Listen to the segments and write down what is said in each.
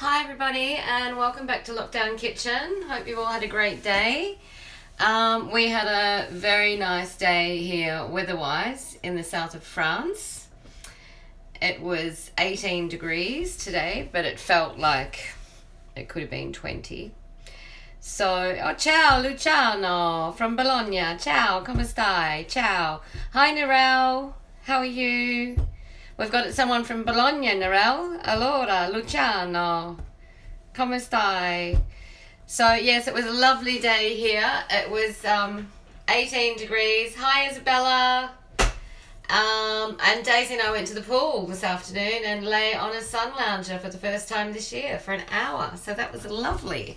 Hi everybody and welcome back to Lockdown Kitchen. Hope you all had a great day. We had a very nice day here weather-wise in the south of France. It was 18 degrees today, but it felt like it could have been 20. So, ciao Luciano from Bologna. Ciao, come stai? Ciao. Hi Narelle, how are you? We've got someone from Bologna, Narelle. Allora, Luciano, come stai? So, yes, it was a lovely day here. It was 18 degrees. Hi, Isabella. And Daisy and I went to the pool this afternoon and lay on a sun lounger for the first time this year for an hour. So that was lovely.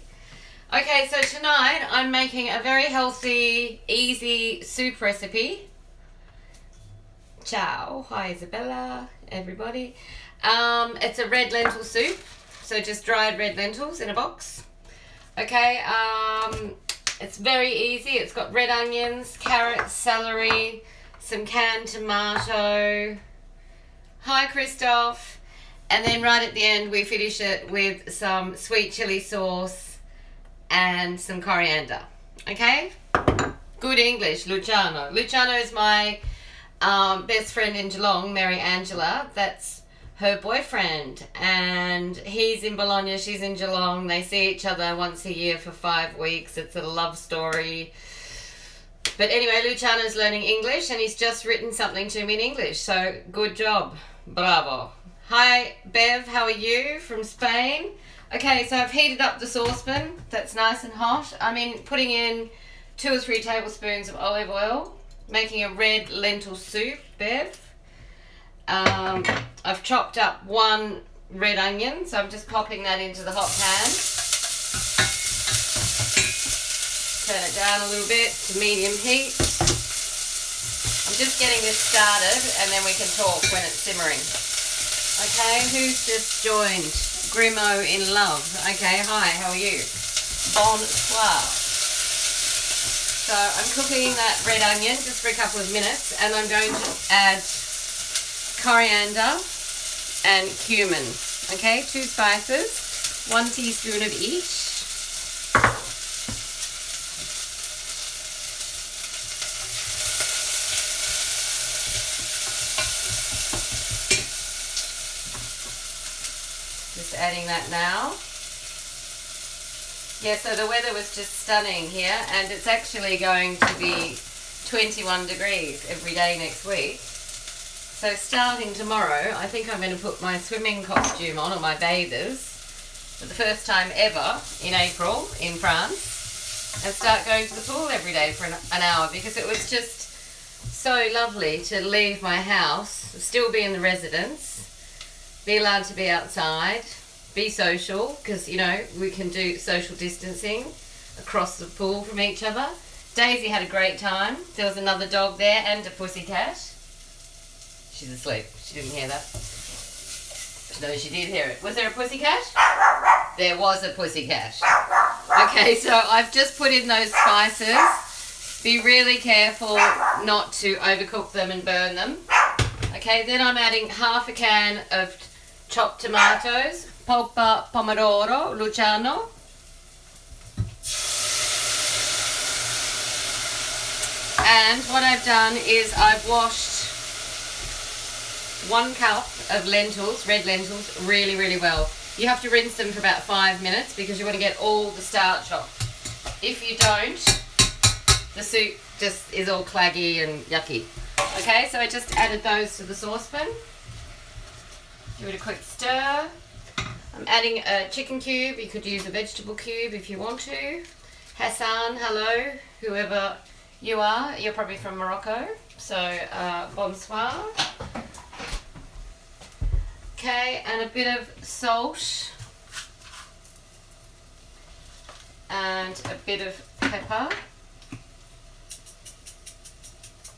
Okay, so tonight I'm making a very healthy, easy soup recipe. Ciao. Hi, Isabella, everybody. It's a red lentil soup, so just dried red lentils in a box. Okay, it's very easy. It's got red onions, carrots, celery, some canned tomato. Hi, Christoph. And then right at the end, we finish it with some sweet chili sauce and some coriander. Okay? Good English, Luciano. Luciano is my best friend in Geelong, Mary Angela. That's her boyfriend, and he's in Bologna, she's in Geelong. They see each other once a year for 5 weeks. It's a love story. But anyway, Luciano's learning English and he's just written something to me in English, so good job. Bravo. Hi Bev, how are you from Spain? Okay, so I've heated up the saucepan that's nice and hot. I'm putting in 2 or 3 tablespoons of olive oil, making a red lentil soup, Bev. I've chopped up 1 red onion, so I'm just popping that into the hot pan. Turn it down a little bit to medium heat. I'm just getting this started and then we can talk when it's simmering. Okay, who's just joined? Grimo in love. Okay, hi, how are you? Bonsoir. So I'm cooking that red onion just for a couple of minutes and I'm going to add coriander and cumin. Okay, 2 spices, 1 teaspoon of each. Just adding that now. Yeah, so the weather was just stunning here and it's actually going to be 21 degrees every day next week. So starting tomorrow, I think I'm going to put my swimming costume on, or my bathers, for the first time ever in April in France, and start going to the pool every day for an hour, because it was just so lovely to leave my house, still be in the residence, be allowed to be outside, be social, because, you know, we can do social distancing across the pool from each other. Daisy had a great time. There was another dog there and a pussycat. She's asleep. She didn't hear that. No, she did hear it. Was there a pussycat? There was a pussycat. Okay, so I've just put in those spices. Be really careful not to overcook them and burn them. Okay, then I'm adding half a can of chopped tomatoes. Polpa pomodoro, Luciano. And what I've done is I've washed 1 cup of lentils, red lentils, really, really well. You have to rinse them for about 5 minutes because you want to get all the starch off. If you don't, the soup just is all claggy and yucky. Okay, so I just added those to the saucepan. Give it a quick stir. I'm adding a chicken cube. You could use a vegetable cube if you want to. Hassan, hello, whoever you are. You're probably from Morocco, so bonsoir. Okay, and a bit of salt and a bit of pepper.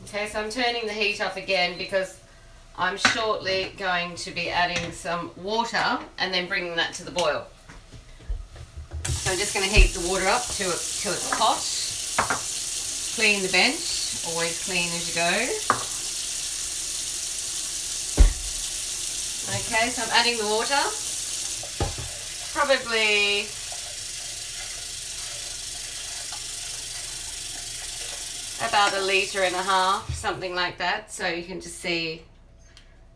Okay, so I'm turning the heat up again because I'm shortly going to be adding some water and then bringing that to the boil. So I'm just going to heat the water up till it's hot. Clean the bench, always clean as you go. Okay, so I'm adding the water. probably about 1.5 liters, something like that. So you can just see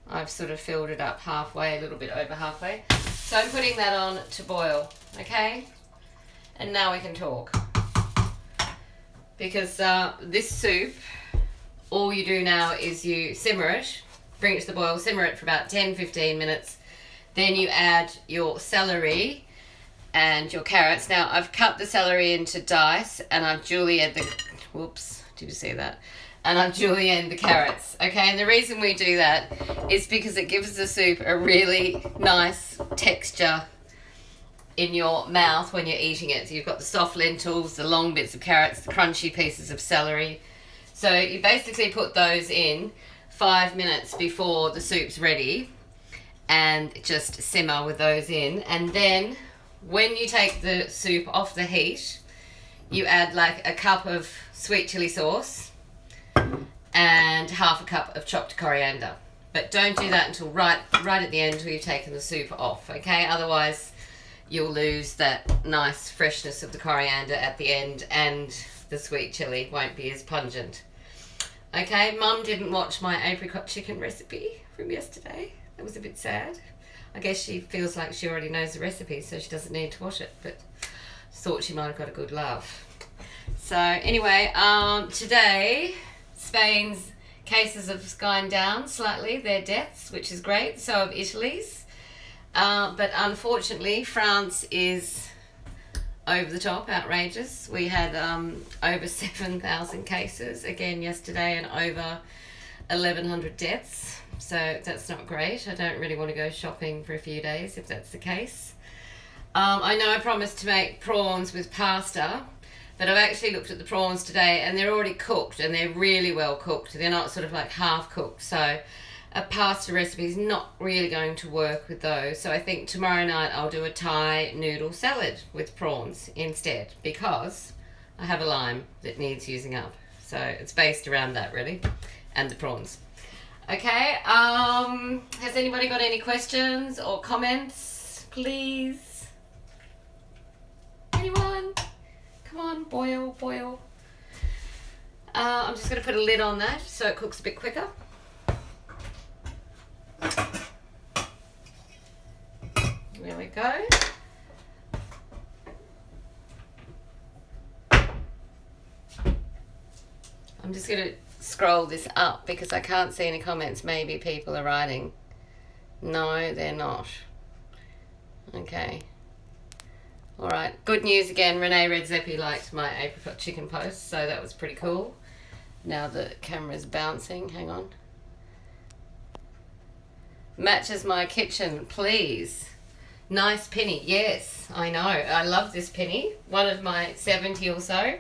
I've sort of filled it up halfway, a little bit over halfway. So I'm putting that on to boil, okay? And now we can talk. Because this soup, all you do now is you simmer it, bring it to the boil, simmer it for about 10-15 minutes. Then you add your celery and your carrots. Now I've cut the celery into dice and I've julienned the, whoops, did you see that? And I've julienned the carrots, okay? And the reason we do that is because it gives the soup a really nice texture in your mouth when you're eating it. So you've got the soft lentils, the long bits of carrots, the crunchy pieces of celery. So you basically put those in 5 minutes before the soup's ready and just simmer with those in. And then when you take the soup off the heat, you add like a cup of sweet chili sauce and half a cup of chopped coriander. But don't do that until right at the end, until you've taken the soup off, okay? Otherwise you'll lose that nice freshness of the coriander at the end, and the sweet chili won't be as pungent. Okay, Mum didn't watch my apricot chicken recipe from yesterday. That was a bit sad. I guess she feels like she already knows the recipe, so she doesn't need to watch it, but thought she might have got a good laugh. So anyway, today Spain's cases have gone down slightly, their deaths, which is great. So have Italy's. But unfortunately, France is over the top, outrageous. We had over 7,000 cases again yesterday and over 1,100 deaths. So that's not great. I don't really want to go shopping for a few days if that's the case. I know I promised to make prawns with pasta, but I've actually looked at the prawns today and they're already cooked and they're really well cooked. They're not sort of like half cooked. So a pasta recipe is not really going to work with those. So I think tomorrow night I'll do a Thai noodle salad with prawns instead, because I have a lime that needs using up. So it's based around that really, and the prawns. Okay, has anybody got any questions or comments, please? Anyone? Come on, boil, boil. I'm just going to put a lid on that so it cooks a bit quicker. There we go. I'm just going to scroll this up because I can't see any comments. Maybe people are writing. No, they're not. Okay. All right. Good news again. Renee Redzepi liked my apricot chicken post, so that was pretty cool. Now the camera's bouncing. Hang on. Matches my kitchen, please. Nice penny. Yes, I know. I love this penny. One of my 70 or so.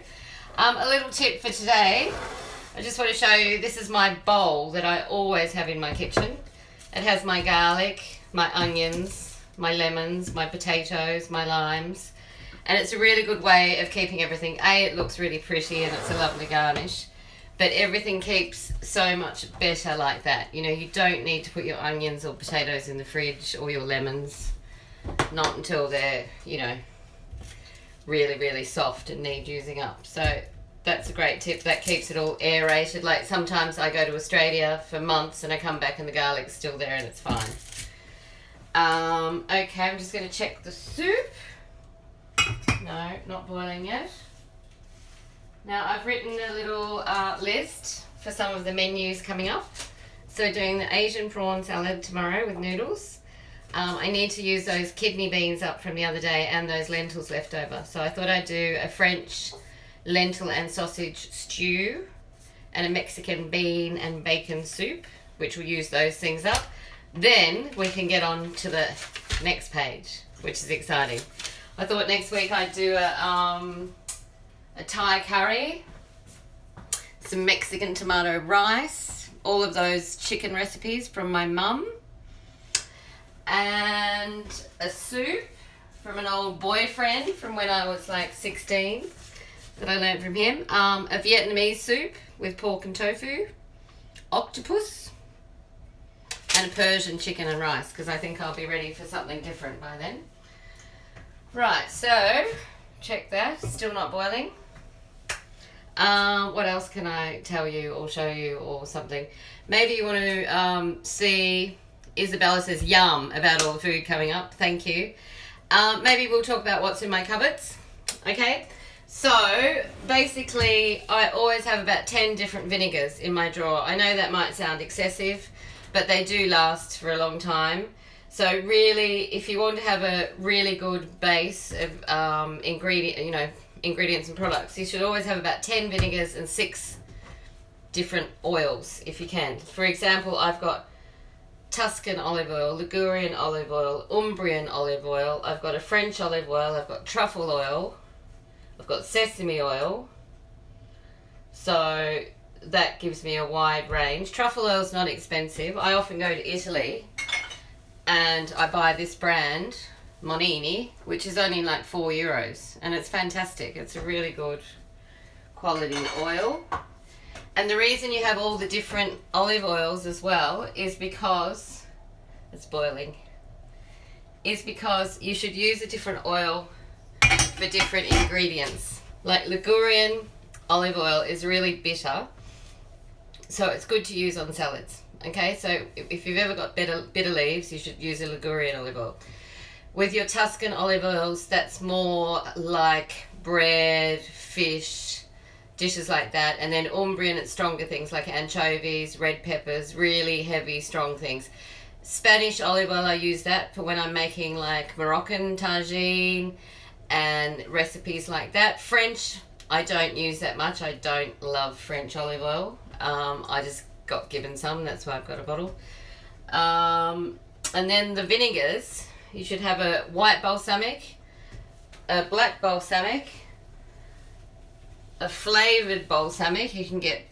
A little tip for today. I just want to show you, this is my bowl that I always have in my kitchen. It has my garlic, my onions, my lemons, my potatoes, my limes. And it's a really good way of keeping everything. It looks really pretty and it's a lovely garnish. But everything keeps so much better like that. You know, you don't need to put your onions or potatoes in the fridge or your lemons. Not until they're, you know, really, really soft and need using up. So that's a great tip. That keeps it all aerated. Like sometimes I go to Australia for months and I come back and the garlic's still there and it's fine. Okay, I'm just going to check the soup. No, not boiling yet. Now I've written a little list for some of the menus coming up. So doing the Asian prawn salad tomorrow with noodles. I need to use those kidney beans up from the other day and those lentils left over. So I thought I'd do a French lentil and sausage stew and a Mexican bean and bacon soup, which will use those things up. Then we can get on to the next page, which is exciting. I thought next week I'd do a Thai curry, some Mexican tomato rice, all of those chicken recipes from my mum, and a soup from an old boyfriend from when I was like 16 that I learned from him, a Vietnamese soup with pork and tofu, octopus, and a Persian chicken and rice, because I think I'll be ready for something different by then. Right, so check that, still not boiling. What else can I tell you or show you or something? Maybe you want to see, Isabella says yum about all the food coming up, thank you. Maybe we'll talk about what's in my cupboards, okay? So basically I always have about 10 different vinegars in my drawer. I know that might sound excessive, but they do last for a long time. So really, if you want to have a really good base of ingredients and products, you should always have about 10 vinegars and 6 different oils if you can. For example, I've got Tuscan olive oil, Ligurian olive oil, Umbrian olive oil, I've got a French olive oil, I've got truffle oil, I've got sesame oil. So that gives me a wide range. Truffle oil is not expensive. I often go to Italy and I buy this brand, Monini, which is only like €4, and it's fantastic. It's a really good quality oil. And the reason you have all the different olive oils as well is because it's boiling. Is because you should use a different oil for different ingredients. Like Ligurian olive oil is really bitter, so it's good to use on salads. Okay, so if you've ever got bitter leaves, you should use a Ligurian olive oil. With your Tuscan olive oils, that's more like bread, fish, dishes like that. And then Umbrian, it's stronger things like anchovies, red peppers, really heavy, strong things. Spanish olive oil, I use that for when I'm making like Moroccan tagine and recipes like that. French, I don't use that much. I don't love French olive oil. I just got given some, that's why I've got a bottle. And then the vinegars, you should have a white balsamic, a black balsamic, a flavoured balsamic. You can get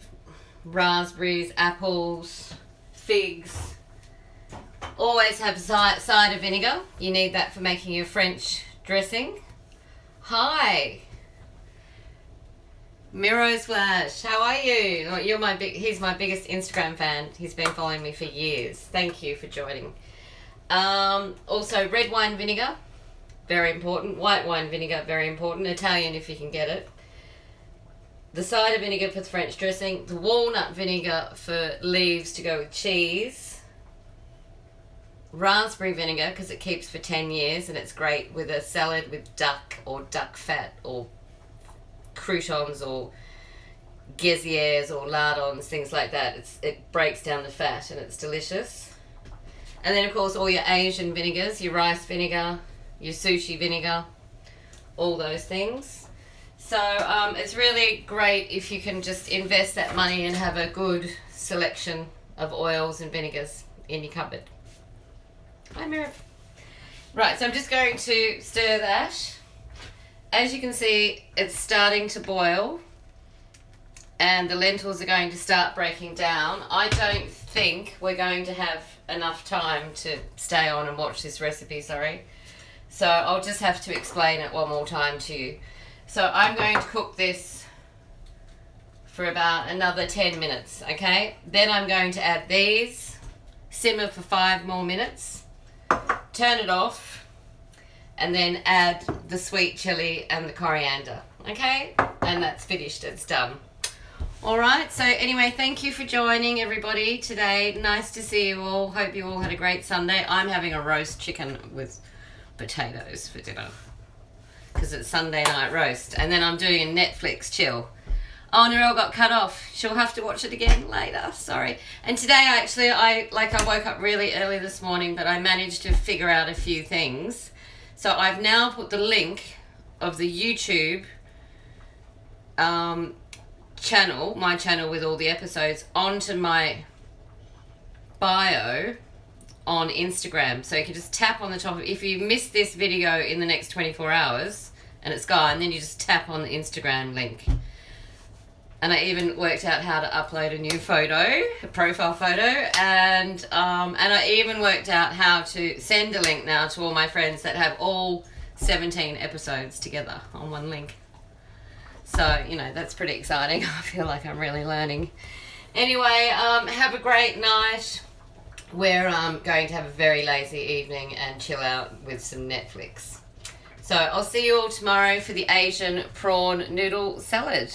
raspberries, apples, figs. Always have cider vinegar. You need that for making your French dressing. Hi, Miro's Flash, how are you? Oh, he's my biggest Instagram fan. He's been following me for years. Thank you for joining. Also red wine vinegar, very important. White wine vinegar, very important. Italian if you can get it. The cider vinegar for the French dressing. The walnut vinegar for leaves to go with cheese. Raspberry vinegar because it keeps for 10 years and it's great with a salad with duck or duck fat or croutons or geziers or lardons, things like that. It breaks down the fat and it's delicious. And then of course all your Asian vinegars, your rice vinegar, your sushi vinegar, all those things. So it's really great if you can just invest that money and have a good selection of oils and vinegars in your cupboard. Hi Mira. Right, so I'm just going to stir that. As you can see, it's starting to boil and the lentils are going to start breaking down. I don't think we're going to have enough time to stay on and watch this recipe, sorry. So I'll just have to explain it one more time to you. So I'm going to cook this for about another 10 minutes, okay? Then I'm going to add these, simmer for 5 more minutes, turn it off, and then add the sweet chili and the coriander, okay? And that's finished, it's done. All right, so anyway, thank you for joining everybody today. Nice to see you all. Hope you all had a great Sunday. I'm having a roast chicken with potatoes for dinner because it's Sunday night roast. And then I'm doing a Netflix chill. Oh, Narelle got cut off. She'll have to watch it again later, sorry. And today actually, I woke up really early this morning, but I managed to figure out a few things. So I've now put the link of the YouTube channel, my channel with all the episodes, onto my bio on Instagram. So you can just tap on the top. If you miss this video in the next 24 hours and it's gone, then you just tap on the Instagram link. And I even worked out how to upload a new photo, a profile photo, and I even worked out how to send a link now to all my friends that have all 17 episodes together on one link. So, you know, that's pretty exciting. I feel like I'm really learning. Anyway, have a great night. We're going to have a very lazy evening and chill out with some Netflix. So I'll see you all tomorrow for the Asian prawn noodle salad.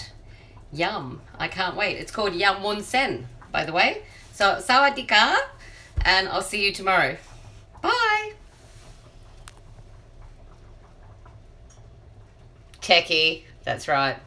Yum. I can't wait. It's called Yum Wonsen, by the way. So sawadee ka, and I'll see you tomorrow. Bye. Techie. That's right.